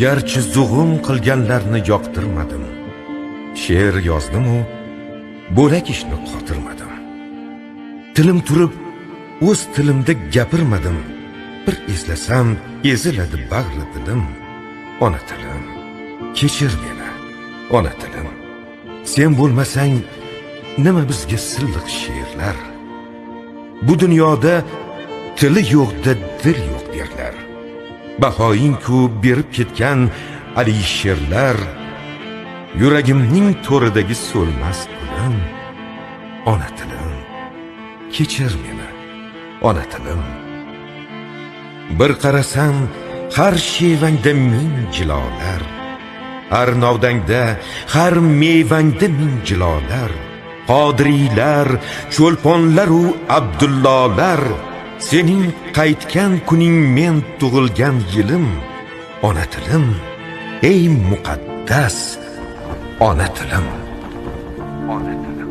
garchi zug'um qilganlarni yoqtirmadim. She'r yozdim-u, bo'lak ishni qotirmadim. Tilim turib, o'z tilimda gapirmadim. Bir eslasam, eziladi bag'ri dilim. Ona tilim, kechir meni, ona tilim. Sen bo'lmasang, nima bizga silliq she'rlar? Bu dunyoda tili yo'qda dil yo'q derlar. Bahoying-ku berib ketgan alisherlar. Yuragimning to'ridagi so'lmas gulim. Ona tilim, kechir meni, ona tilim. Bir qarasam, har shevangda ming jilolar. Har novdangda, har mevangda ming jilolar. Qodiriylar, cho'lponlar u Abdullolar. Sening qaytgan kuning men tug'ilgan yilim. Ona tilim, ey muqaddas ona tilim. Ona tilim.